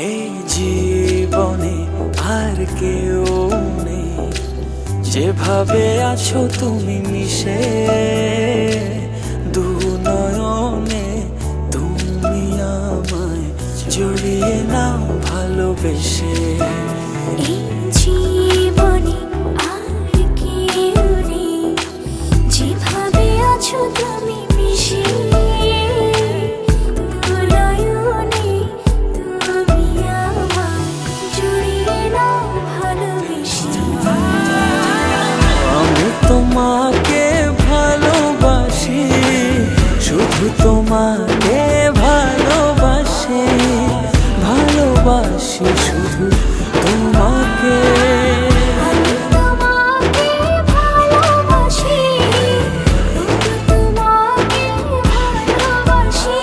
এই জীবনে আর কেউ নেই, যেভাবে আছো তুমি মিশে দু নয়নে। তুমি আমায় জড়িয়ে নাও ভালোবেসে। এই জীবনে আর কেউ নেই, যেভাবে আছো তুমি মিশে দু নয়নে। তুমি আমায় জড়িয়ে নাও ভালোবেসে। আমি তোমাকে ভালোবাসি, শুধু তোমাকে ভালোবাসি, ভালোবাসি শুধু তোমাকে। আমি তোমাকে ভালোবাসি, শুধু তোমাকে ভালোবাসি,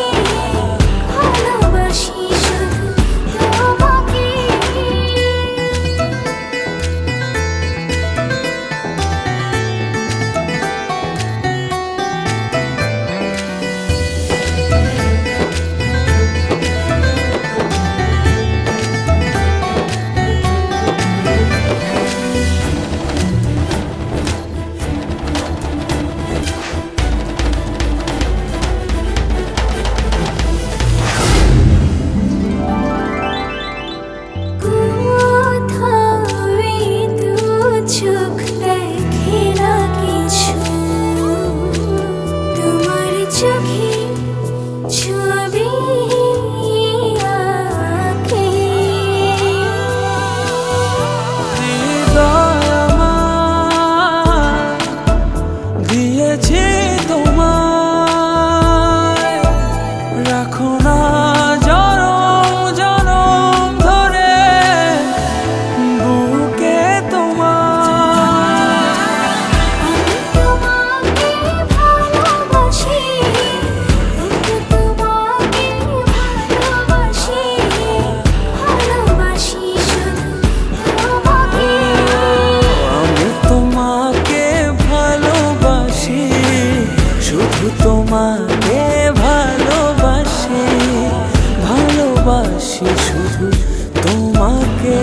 ভালোবাসি শুধু তোমাকে। চোখ দেখে না কিছু, তোমার চোখে ছবি আঁকে। হৃদয় আমার দিয়েছি তোমায়, রাখো না জনম জনম ধরে বুকে তোমার। আমি তোমাকে ভালোবাসি, শুধু তোমাকে ভালোবাসি, ভালোবাসি শুধু তোমাকে। আমি তোমাকে ভালোবাসি, শুধু তোমাকে ভালোবাসি, ভালোবাসি শুধু তোমাকে।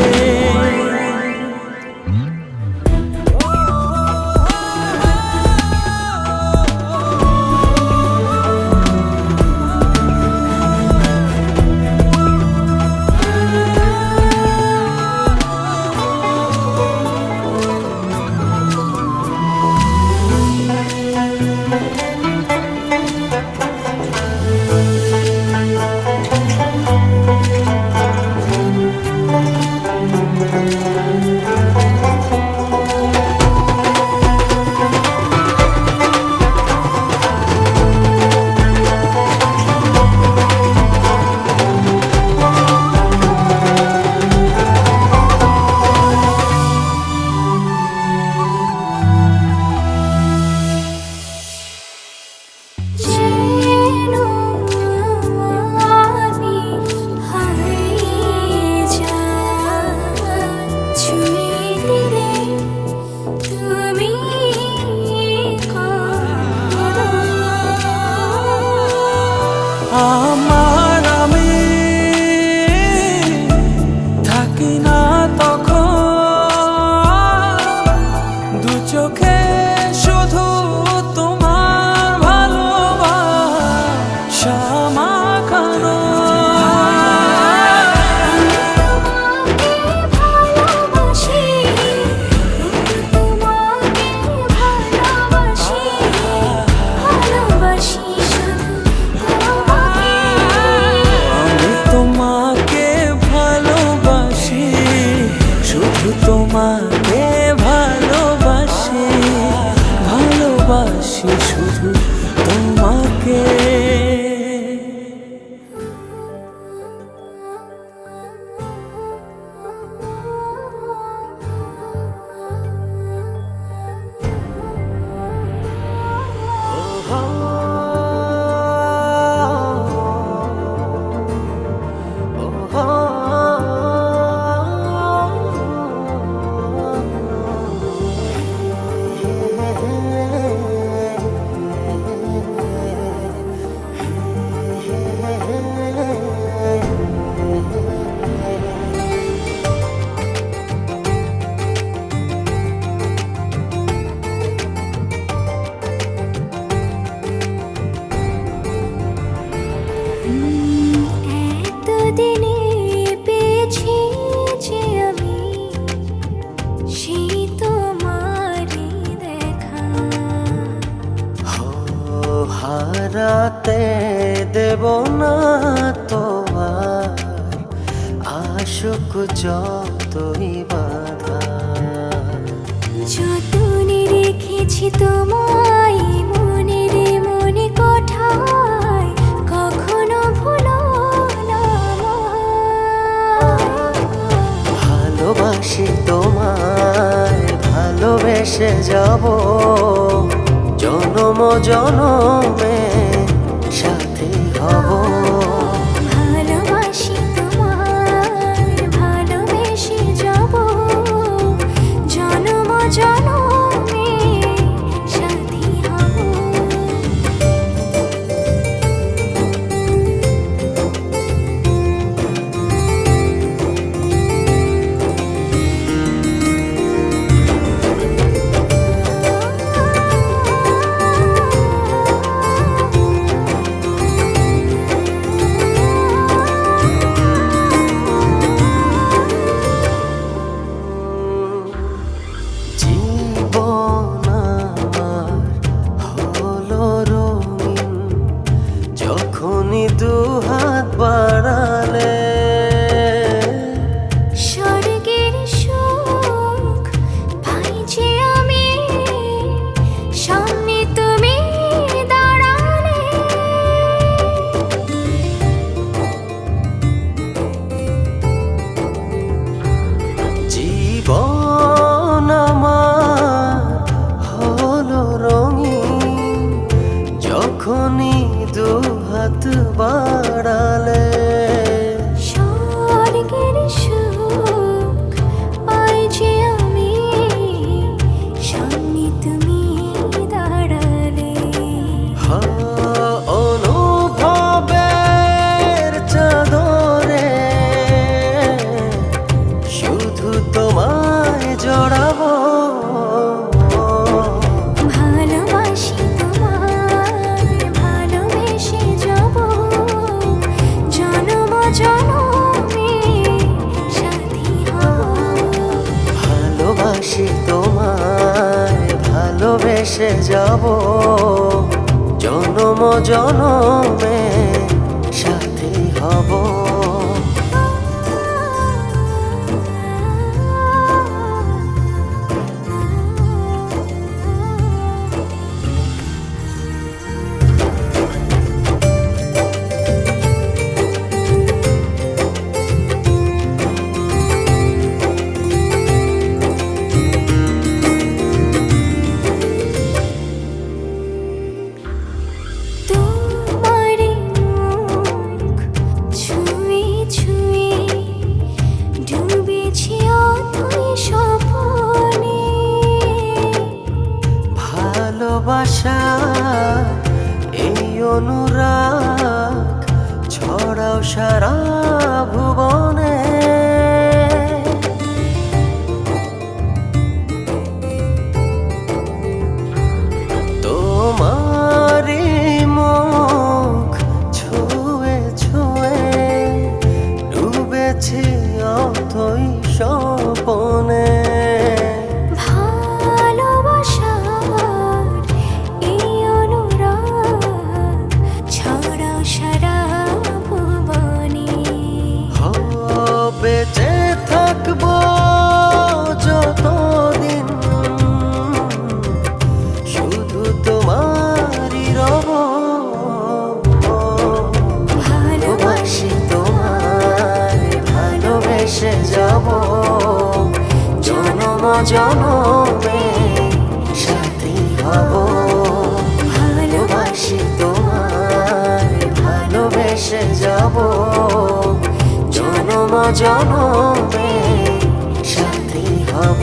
যেন আমি হারিয়ে যাই, ছুঁয়ে দিলে তুমি কাঁদো। আমার আমি থাকি না তখন, দু চোখে শুধু তোমার ভালোবাসা মাখানো। তোমাকে ভালোবাসি, শুধু তোমাকে ভালোবাসি, ভালোবাসি শুধু তোমাকে। আমি তোমাকে ভালোবাসি, শুধু তোমাকে ভালোবাসি, ভালোবাসি শুধু তোমাকে। হারাতে দেব না তো আর আশুক যতই বাধা। যতনে রেখেছি তোমায় মনের মনে কোঠায়, কখনো ভুলো না আমায়। ভালোবাসি তোমায়, ভালোবেসে যাব জনম জনমে সাথী হব। ভালোবাসি তোমায়, ভালোবেসে যাব জনম জনমে সাথী হব। জীবন আমার হলো রঙিন, যখনই দুহাত বাড়ালে। স্বর্গের সুখ পাই যে আমি, সামনে তুমি দাঁড়ালে। জীবন আমার হলো রঙিন, যখনই দুহাত বাড়ালে। স্বর্গের সুখ পাই যে আমি, সামনে তুমি দাঁড়ালে। অনুভবের চাদরে শুধু তোমায় জড়াবো। ভালোবাসি তোমায়, ভালোবেসে যাব জনম জনমে সাথী হব। ভালোবাসি তোমায়, ভালোবেসে যাব জনম জনমে সাথী হব। তোমার মুখ ছুঁয়ে ছুঁয়ে ডুবেছি অথই স্বপ্নে। ভালোবাসা এই অনুরাগ ছড়াও সারা ভুবনে। তোমারি মুখ ছুঁয়ে ছুঁয়ে ডুবেছি অথই স্বপনে। ভালোবাসার এই অনুরাগ ছড়াও সারা ভুবনে। বেঁচে থাকবো যতদিন শুধু তোমারই রব। ভালোবাসি তোমায়, ভালোবেসে যাব জনম জনমে সাথী হব। ভালোবাসি তোমায়, ভালোবেসে যাব জনম জনমে সাথী হব।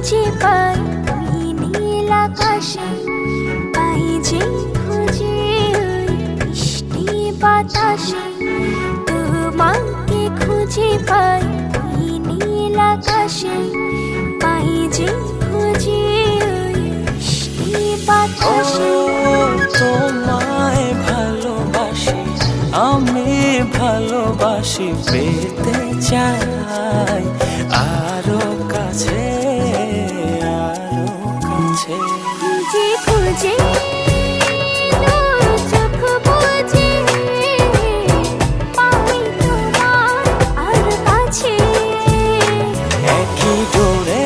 খুঁজে পাই ওই নীল আকাশে, পাই যে খুঁজে ওই মিষ্টি বাতাসে। তোমাকে খুঁজে পাই ওই নীল আকাশে, পাই যে খুঁজে ওই মিষ্টি বাতাসে। তোমায় ভালোবাসি, আমি ভালোবাসি, পেতে চাই আরো কাছে, আরো কাছে। খুঁজে খুঁজে চোখ বুজে পাই তোমার আর কাছে। একই ডোরে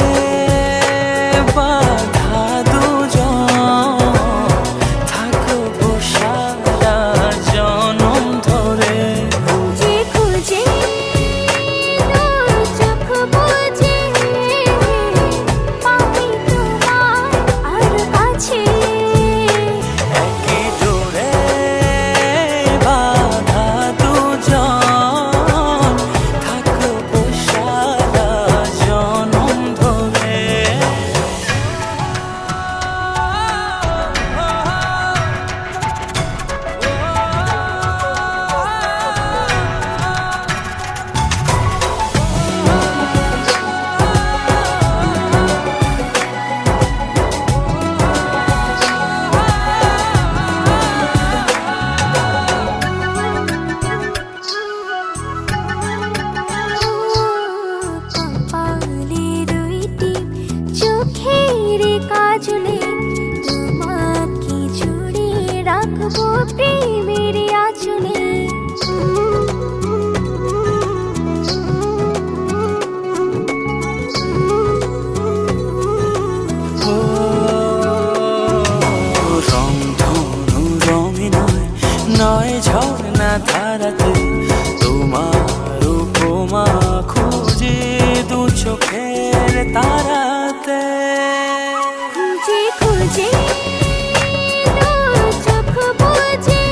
বাঁধা দুজন, থাকবো সারা জনম ধরে। খুঁজে খুঁজে চোখ বুজে পাই তোমার আর কাছে। একই ডোরে বাঁধা দুজন, থাকবো সারা জনম ধরে। কপালে দুইটি চোখের কাজলে, তোমাকে জুড়ে রাখবো প্রেমের আঁচলে। রং ধনু রঙে নয়, নয় ঝর্ণা ধারাতে, তোমার উপমা খুঁজে দু চোখের তারাতে। খুঁজে খুঁজে চোখ বুজে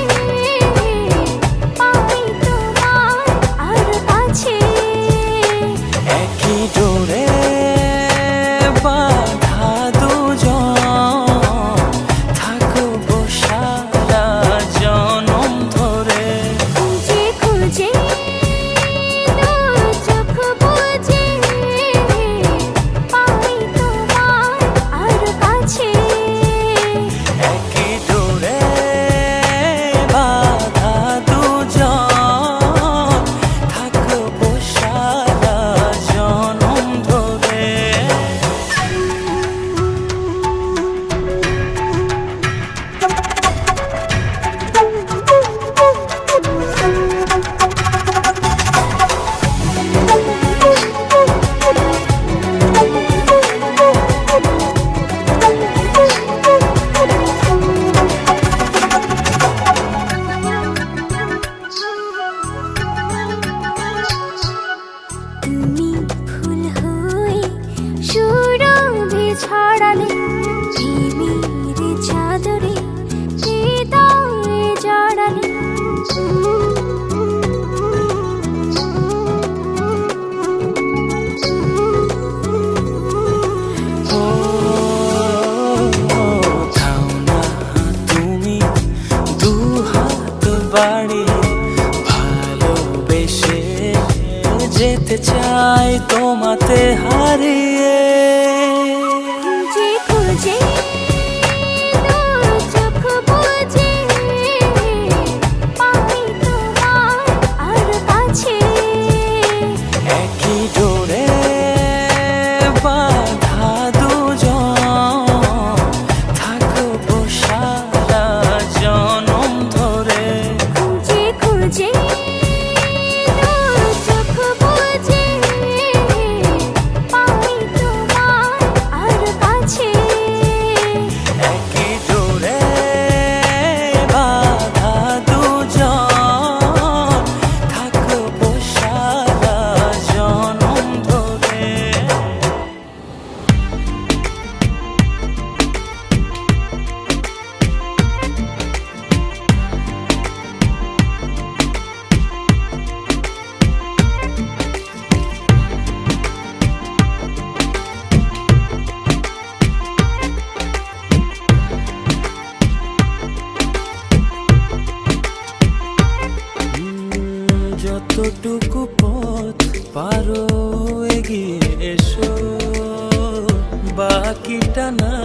বাকিটা না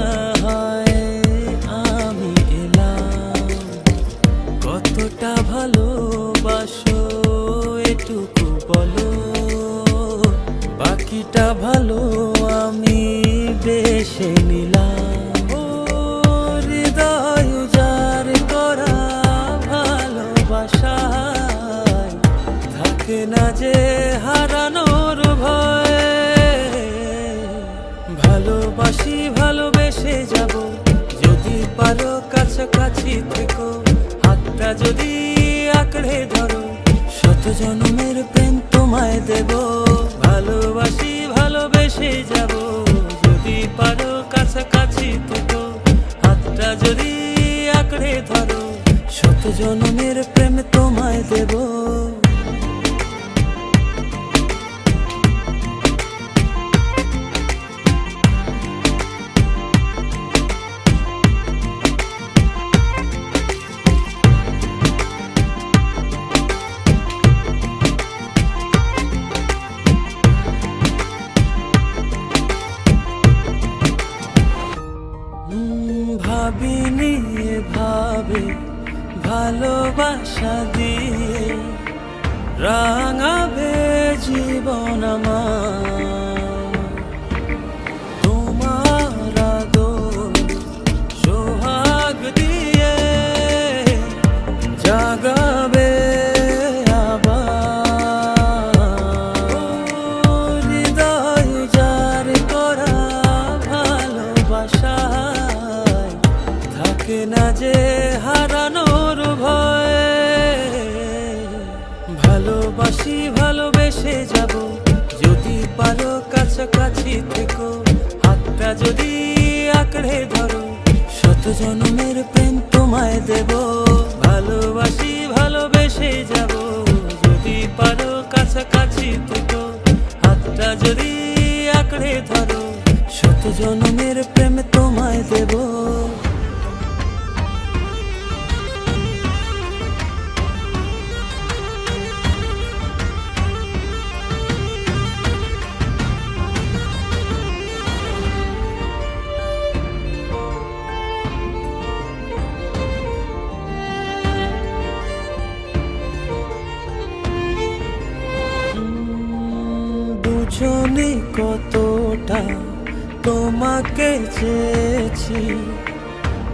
হয় আমি এলাম। কতটা ভালোবাসো এটুকু বলো, বাকিটা ভালো আমি বেশে নিলাম। ও হৃদয় উজাড় করা ভালোবাসায় থাকে না যে হারানোর ভয়। ভালোবাসি ভালোবেসে যাব, যদি পারো কাছাকাছি থেকো, হাতটা যদি আঁকড়ে ধরো, শত জন্মের প্রেম তোমায় দেব। ভালোবাসি ভালোবেসে যাব, যদি পারো কাছাকাছি থেকো, হাতটা যদি আঁকড়ে ধরো, শত জন্মের প্রেম তোমায় দেব। ভাবিনি এভাবে ভালোবাসা দিয়ে রাঙাবে জীবন আমার। তোমার আদর সোহাগ দিয়ে জাগাবে আবার। হৃদয় উজাড় করা ভালোবাসা থাকে না যে হারানোর ভয়। ভালোবাসি ভালোবেসে যাব, যদি পারো কাছাকাছি থেকো, হাতটা যদি আঁকড়ে ধরো, শত জন্মের প্রেম তোমায় দেব। ভালোবাসি ভালোবেসে যাব, যদি পারো কাছাকাছি থেকো, হাতটা যদি আঁকড়ে ধরো, শত জন্মের প্রেম তোমায় দেব। বুঝনি কতটা তোমাকে চেয়েছি,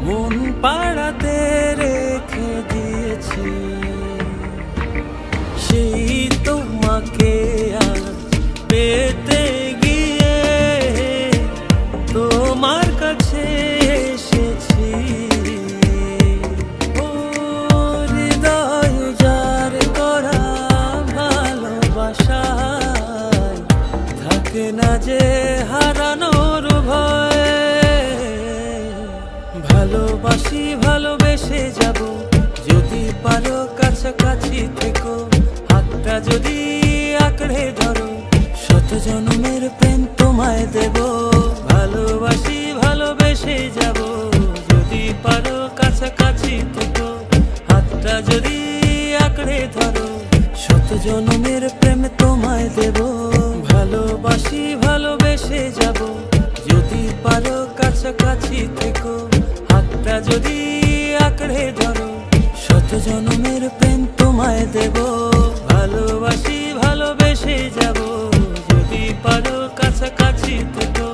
মন পাড়াতে রেখে দিয়েছি। সেই তোমাকে আজ পেতে গিয়ে তোমার কাছে এসেছি। ও হৃদয় উজাড় করা ভালোবাসা থাকে না যে হারানোর ভয়। ভালোবাসি ভালোবেসে যাব, যদি পারো কাছাকাছি থেকো, হাতটা যদি আঁকড়ে ধরো, শত জন্মের প্রেম তোমায় দেব। ভালোবাসি ভালোবেসে যাব, যদি পারো কাছাকাছি থেকো, হাতটা যদি আঁকড়ে ধরো, শত জন্মের প্রেম তোমায় দেব। ভালোবাসি ভালোবেসে যাব, যদি পারো কাছাকাছি থেকো, হাতটা যদি আঁকড়ে ধরো, শত জন্মের প্রেম তোমায় দেব। ভালোবাসি ভালোবেসে যাব, যদি পারো কাছাকাছি থেকো,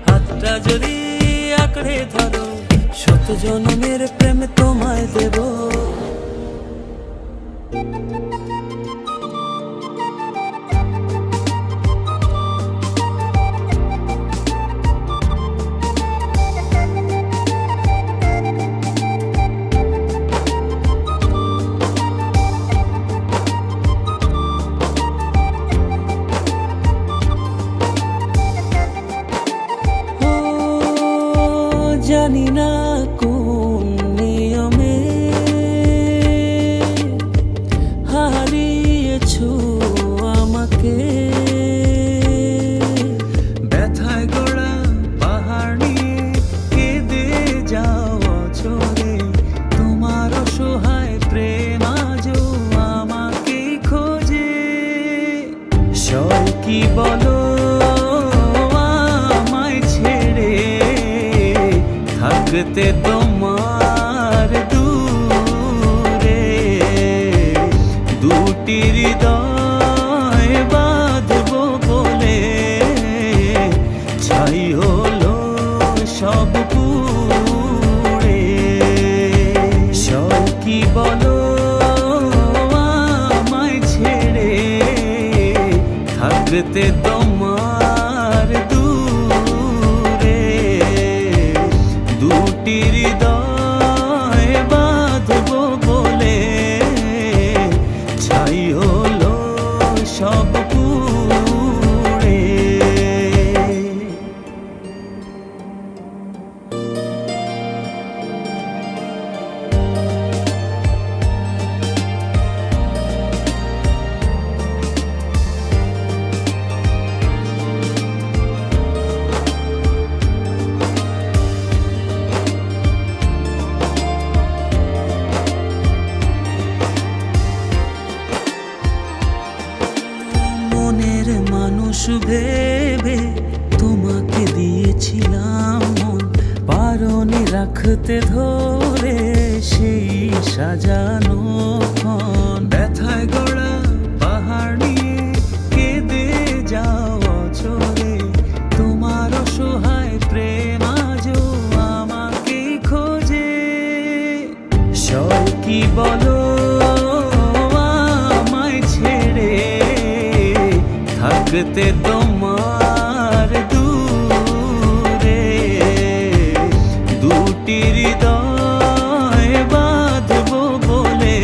হাতটা যদি আঁকড়ে ধরো, শত জন্মের প্রেম তোমায় দেব। জানি না কোন নিয়মে হারিয়েছো আমাকে, ব্যথায় গড়া পাহাড় নিয়ে কেঁদে যাও অঝরে। তোমার অসহায় প্রেম আজও আমাকে খোঁজে। সয় কি বলো আমায় ছেড়ে, থাকতে তোমার দূরে দুটি হৃদয় বাঁধবো বলে ছাই হলো সব পুড়ে কি বলো আমায় ছেড়ে থাকতে তোমার দূরে দুটি হৃদয় বাঁধবো বলে ছাই হলো সব পুড়ে মনের মানুষ ভেবে তোমাকে দিয়েছিলাম মন পারনি রাখতে ধরে সেই সাজানো ক্ষণ ব্যথায় গড়া পাহাড় নিয়ে কেঁদে যাও অচরে তোমার অসহায় প্রেম আজও আমাকে খোঁজে সয় কি বলো থাকতে তোমার দূরে দুটি হৃদয় বাঁধবো বলে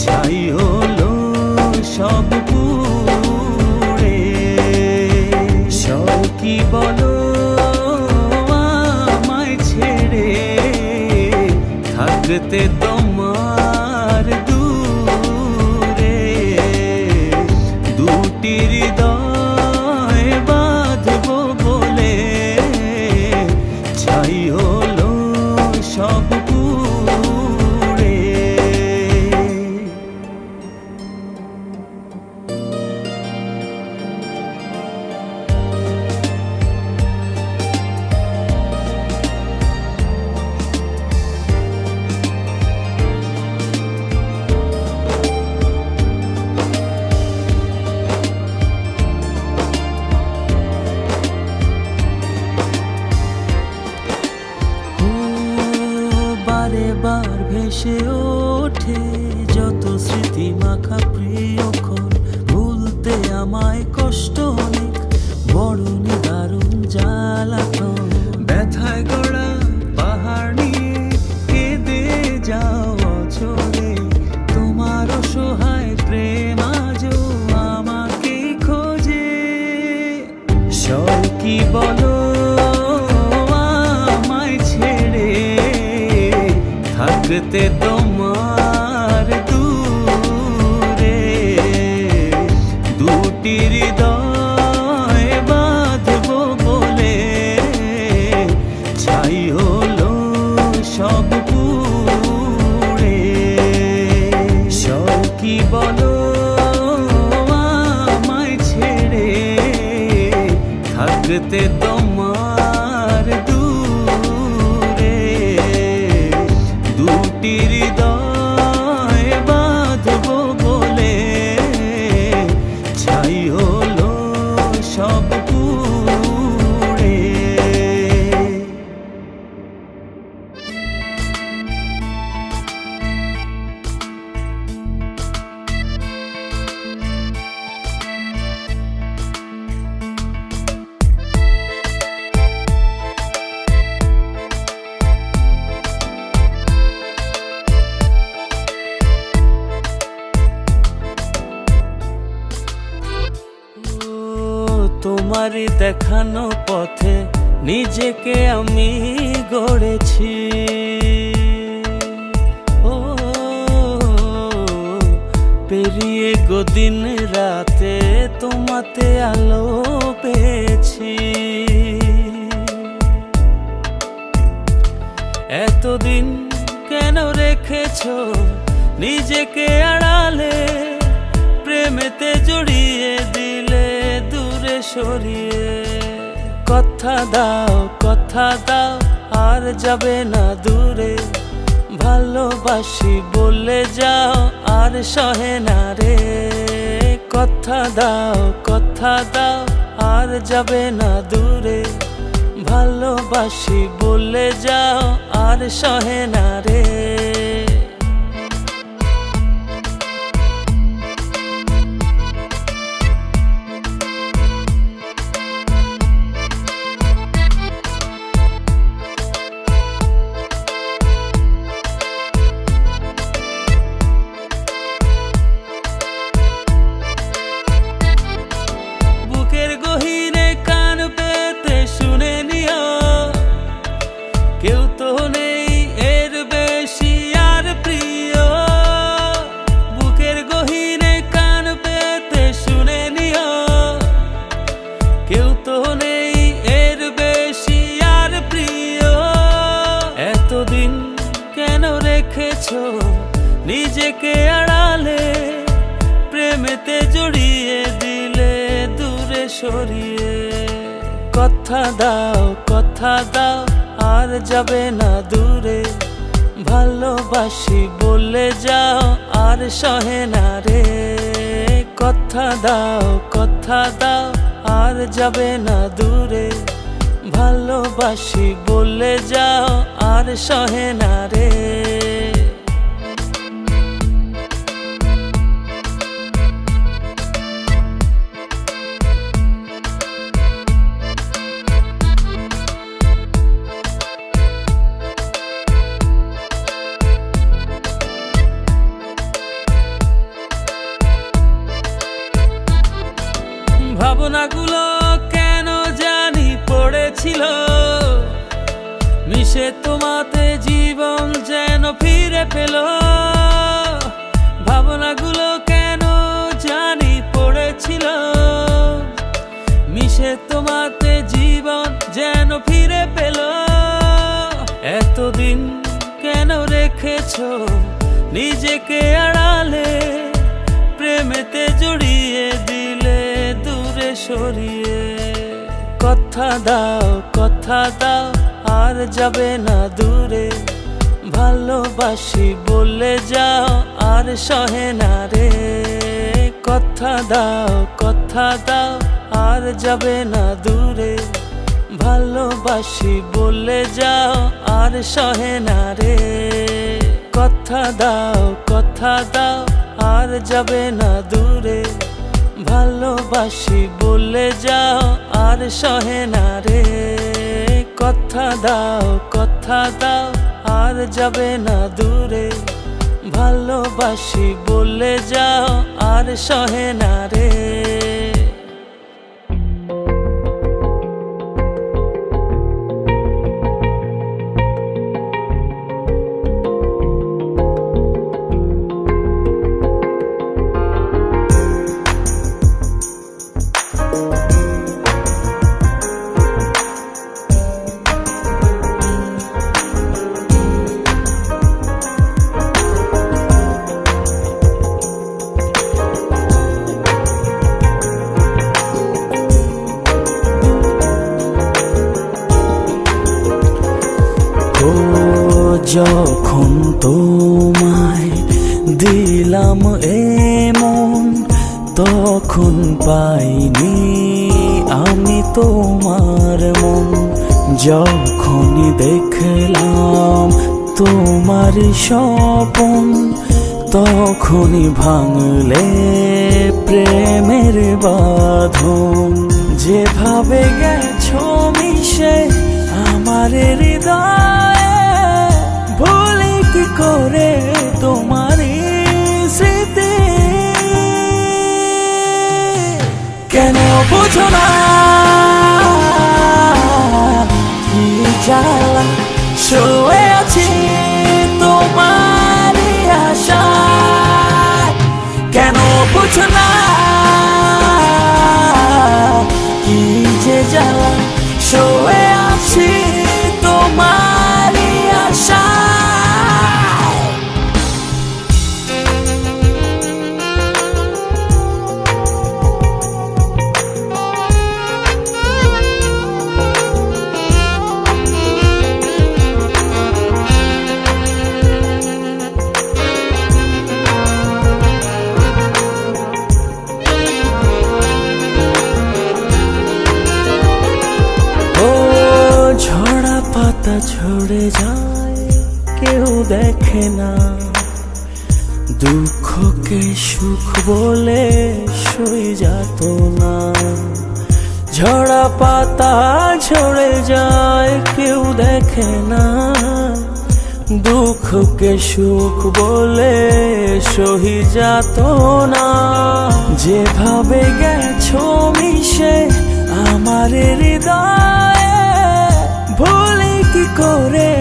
ছাই হলো সব পুড়ে সব কি বলো আমায় ছেড়ে থাকতে তোমার হৃদয় বাঁধবো বলে ছাই হলো সব পুড়ে বারে বার ভেসে ওঠে যত স্মৃতি মাখা প্রিয়ক্ষণ ভুলতে আমায় কষ্ট অনেক বড় নিদারুণ জ্বালাতন ব্যথায় গড়া পাহাড় নিয়ে কেঁদে যাও অচরে তোমার অসহায় প্রেম আজও আমাকে খোঁজে সয় কি বলো থাকতে তোমার দূরে দুটি হৃদয় বাঁধবো বলে ছাই হলো সব পুড়ে সব কি বলো আমায় ছেড়ে থাকতে তোমার হৃদয় বাঁধবো বলে ছাই হলো সব পুড়ে তোমারই দেখানো পথে নিজেকে আমি গড়েছি ও পেরিয়ে গদিন রাতে তোমাতে আলো পেয়েছি এতদিন কেন রেখেছো নিজেকে আড়ালে প্রেমেতে জড়িয়ে দিলে দূরে সরিয়ে কথা দাও আর যাবে না দূরে, ভালোবাসি বলে যাও আর সহে না রে। কথা দাও আর যাবে না দূরে, ভালোবাসি বলে যাও আর সহে না রে। বুকের গহীনে কান পেতে শুনে নিও, কেউ তো নেই এর বেশি আর প্রিয়। বুকের গহীনে কান পেতে শুনে নিও, কেউ তো নেই এর বেশি আর প্রিয়। এতদিন কেন রেখেছো নিজেকে আড়ালে, প্রেমেতে জড়িয়ে দিলে দূরে সরিয়ে। কথা দাও আর যাবে না দূরে, ভালোবাসি বলে যাও আর সহে না রে। কথা দাও আর যাবে না দূরে, ভালোবাসি বলে যাও আর সহে না রে। ভাবনাগুলো কেন জানি পড়েছিল, মিশে তোমাতে জীবন যেন ফিরে পেল। ভাবনাগুলো কেন জানি পড়েছিল, মিশে তোমাতে জীবন যেন ফিরে পেল। এতদিন কেন রেখেছো নিজেকে আড়ালে, প্রেমেতে জড়িয়ে দিলে দূরে সরিয়ে। কথা দাও আর যাবে না দূরে, ভালোবাসি বলে যাও আর সহে না রে। কথা দাও আর যাবে না দূরে, ভালোবাসি বলে যাও আর সহে না রে। কথা দাও আর যাবে না দূরে, ভালোবাসি বলে যাও আর সহে না রে। কথা দাও আর যাবে না দূরে, ভালোবাসি বলে যাও আর সহে না রে। যখন তোমায় দিলাম এমন, তখন পাইনি আমি তোমার মন। যখনই দেখলাম তোমার স্বপন, তখনই ভাঙলে প্রেমের বাঁধন। যেভাবে গেছো মিশে আমার হৃদয়ে, ভুলি কি করে তোমার স্মৃতি। কেন বুঝো না কি জ্বালা, শুয়ে আছি তোমার আশায়। কেন বুঝো না কি যে জ্বালা, শুয়ে আছি তোমার আশায়। পাতা ঝরে যায় কেউ দেখে না, দুঃখকে সুখ বলে সই যেত না। ঝরা পাতা ঝরে যায় কেউ দেখে না, দুঃখকে সুখ বলে সহি যেত না। যেভাবে গেছো মিশে আমার হৃদয়ে, ভুলি কি করে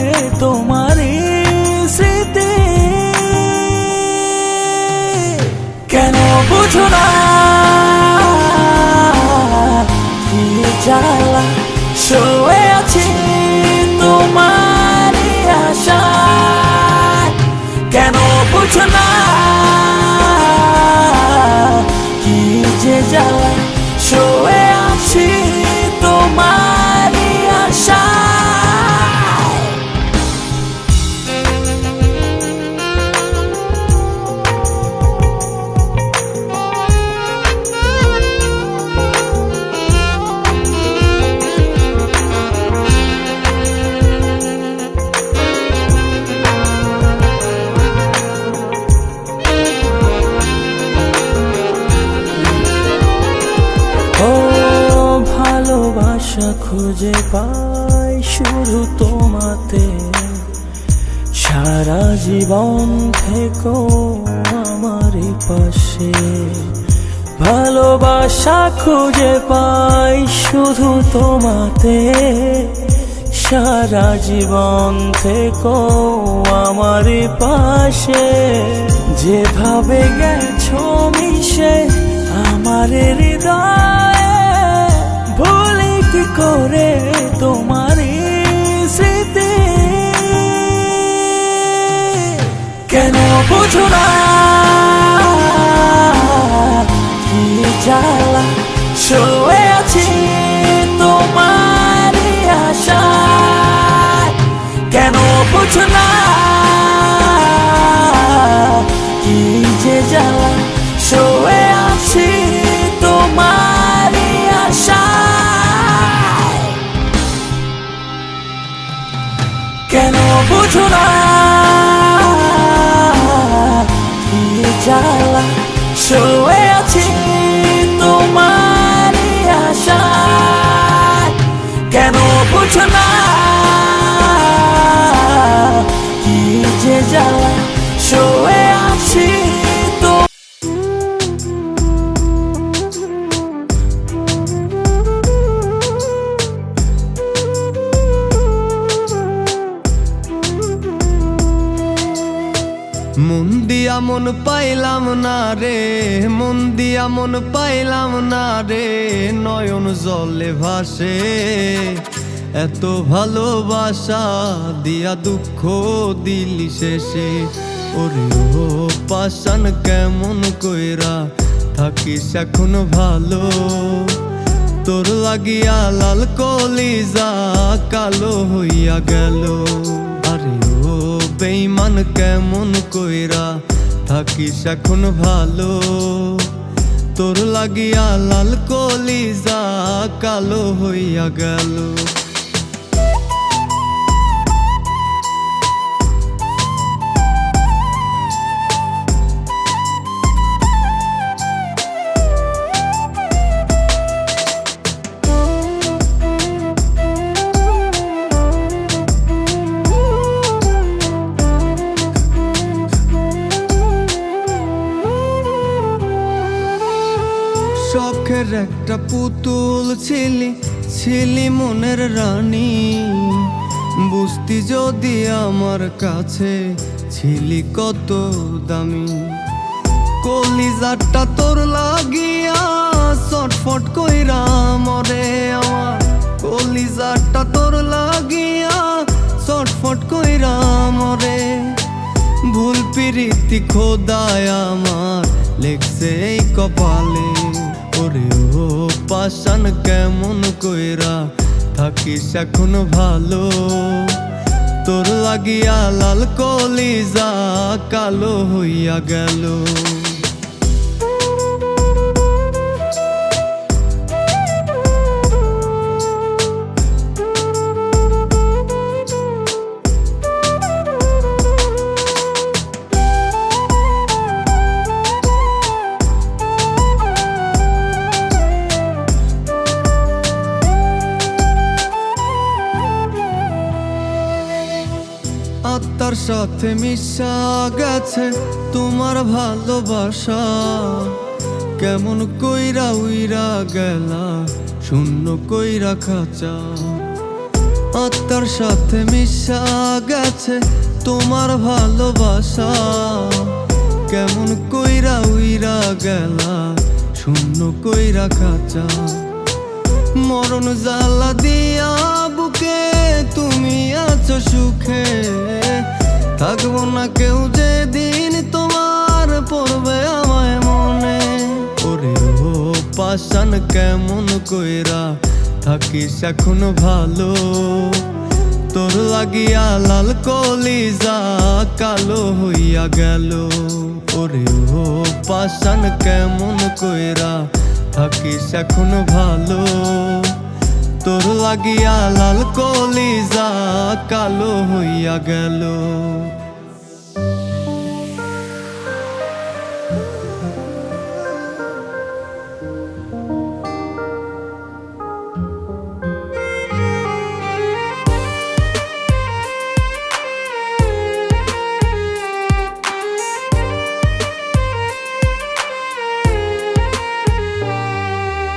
তোমার স্মৃতি। কেন বুঝো না কি জ্বালা, শুয়ে আছি তোমার আশায়। কেন বুঝো না কি যে জ্বালা, শুয়ে আছি তোমার আশায়। ভালোবাসা খুঁজে পাই শুধু তোমাতে, সারা জীবন থেকো আমার পাশে। ভালোবাসা খুঁজে পাই শুধু তোমাতে, সারা জীবন থেকো আমার পাশে। যেভাবে গেছো মিশে আমার হৃদয়ে, ভুলি কি করে তোমার স্মৃতি। কেন বুঝো না কি জ্বালা, শুয়ে আছি তোমার আশায়। কেন বুঝো না কি যে জ্বালা, শুয়ে আছি তোমার আশায়। কেন বুঝো না কি জ্বালা, শুয়ে আছি তোমার আশায়। কেন বুঝো না কি যে জ্বালা, শুয়ে আছি তো। মন দিয়া মন পাইলাম না রে, মন দিয়া মন পাইলাম না রে, নয়ন জলে ভাসে। এত ভালোবাসা দিয়া দুঃখ দিলি শেষে। ওরে ও পাশান কেমন কইরা থাকিস এখন ভালো, তোর লাগিয়া লাল কলিজা কালো হইয়া গেল। আরে ও বেঈমান কেমন কইরা থাকিস এখন ভালো, তোর লাগিয়া লাল কলিজা কালো হইয়া গেল। শখের একটা পুতুল ছিলি, ছিলি মনের রানী। বুঝতি যদি আমার কাছে ছিলি কত দামি। কলিজাটা তোর লাগিয়া ছটফট কইরা মরে আমার, কলিজাটা তোর লাগিয়া ছটফট কইরা মরে। ভুল পিরিতি খোদায় আমার লেখছে এই কপালে। ওরে ও পাশান কেমন কইরা থাকিস এখন ভালো, তোর লাগিয়া লাল কলিজা কালো হইয়া গেল। আত্মার সাথে মিশা গেছে তোমার ভালোবাসা, কেমন কইরা উইরা গেলা শূন্য কইরা খাঁচা। আত্মার সাথে মিশা গেছে তোমার ভালোবাসা, কেমন কইরা উইরা গেলা শূন্য কইরা খাঁচা। মরণ জ্বালা দিয়া বুকে তুমি আছো সুখে, থাকবো না কেউ যেদিন তোমার পড়বে আমায় মনে। ওরে ও পাষাণ কেমন কইরা থাকিস এখনো ভালো, তোর লাগিয়া লাল কলিজা কালো হইয়া গেল। ওরে ও পাষাণ কেমন কইরা থাকিস এখনো ভালো, তোর লাগিয়া লাল কলিজা কালো হইয়া গেল।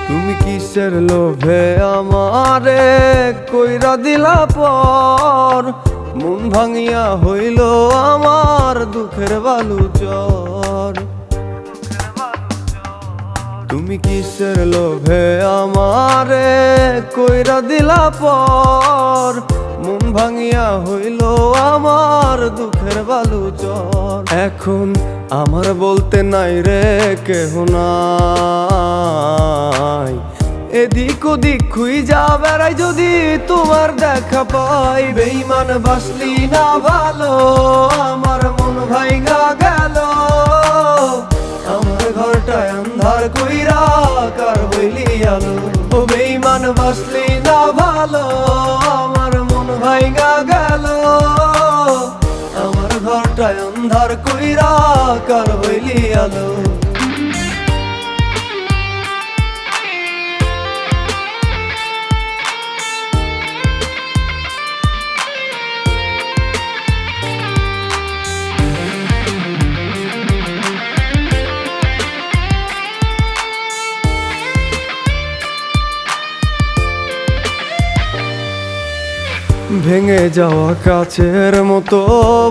তুমি কিসের লোভে আমারে কইরা দিলা পর, মন ভাঙিয়া হইল আমার দুঃখের বালুচর। তুমি কিসের লোভে আমারে কইরা দিলা পর, মন ভাঙিয়া হইল আমার দুঃখের বালুচর। এখন আমার বলতে নাই রে কেহ নাই, এদিক ওদিক খুঁজা বেড়াই যদি তোমার দেখা পাই। বেঈমান বাসলি না ভালো, আমার মন ভাইগা গেল। আমার ঘরটায় আন্ধার কইরা কার হইলি আলো। ও বেঈমান বাসলি না ভালো, আমার মন ভাইগা গেল। আমার ঘরটায় আন্ধার কইরা কার হইলি আলো। ভেঙে যাওয়া কাছের মতো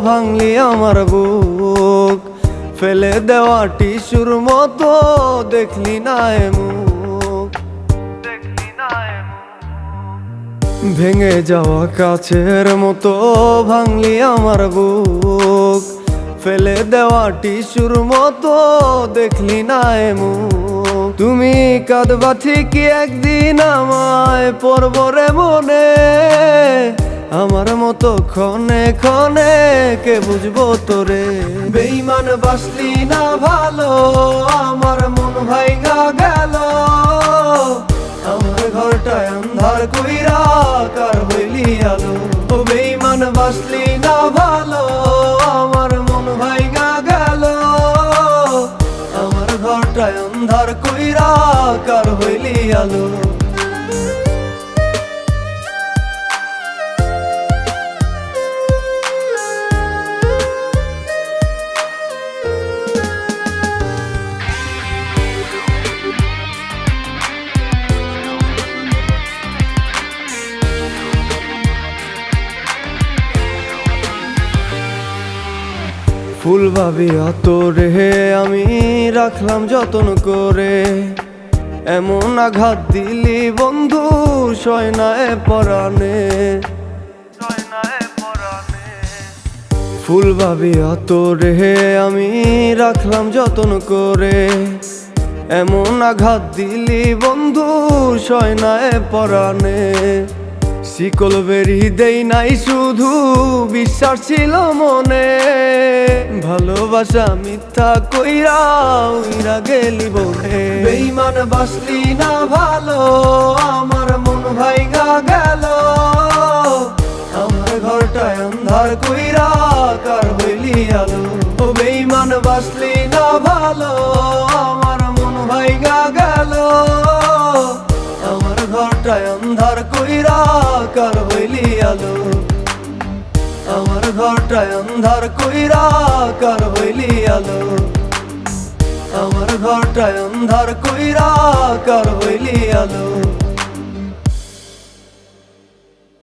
ভাঙলি আমার বুক, ফেলে দেওয়া টিস্যুর মতো দেখলি না এ মুখ। ভেঙে যাওয়া কাছের মতো ভাঙলি আমার বুক, ফেলে দেওয়া টিস্যুর মতো দেখলি না এ মুখ। তুমি কাঁদবা ঠিকই একদিন আমায় পড়বরে মনে, আমার মতো ক্ষণে ক্ষণে কে বুঝবো তোরে। বেঈমান বাসলি না ভালো, আমার মন ভাইগা গেল। আমার ঘরটায় আন্ধার কইরা কার হইলি আলো। ও বেঈমান বাসলি না ভালো, আমার মন ভাইগা গেল। আমার ঘরটায় আন্ধার কইরা কার হইলি আলো। ফুল ভাবিয়া তোরে আমি রাখলাম যতন করে, এমন আঘাত দিলি বন্ধু সয়নায় পরাণে। ফুল ভাবিয়া তোরে আমি রাখলাম যতন করে, এমন আঘাত দিলি বন্ধু সয়নায় পরাণে। শিকল বেরি দেই নাই শুধু বিশ্বাস ছিল মনে, ভালোবাসা মিথ্যা কইরা উইরা গেলি বনে। বেঈমান বাসলি না ভালো, আমার মন ভাইগা গেল। আমার ঘরটায় আন্ধার কইরা কার হইলি আলো। ও বেঈমান বাসলি না ভালো, আমার মন ভাইগা গেল। আমার ঘরটায় আন্ধার কইরা কার হইলি আলো। আমার ঘরটায় অন্ধার কইরা কার হইলি আলো আমার ঘরটায় অন্ধার কইরা কার হইলি আলো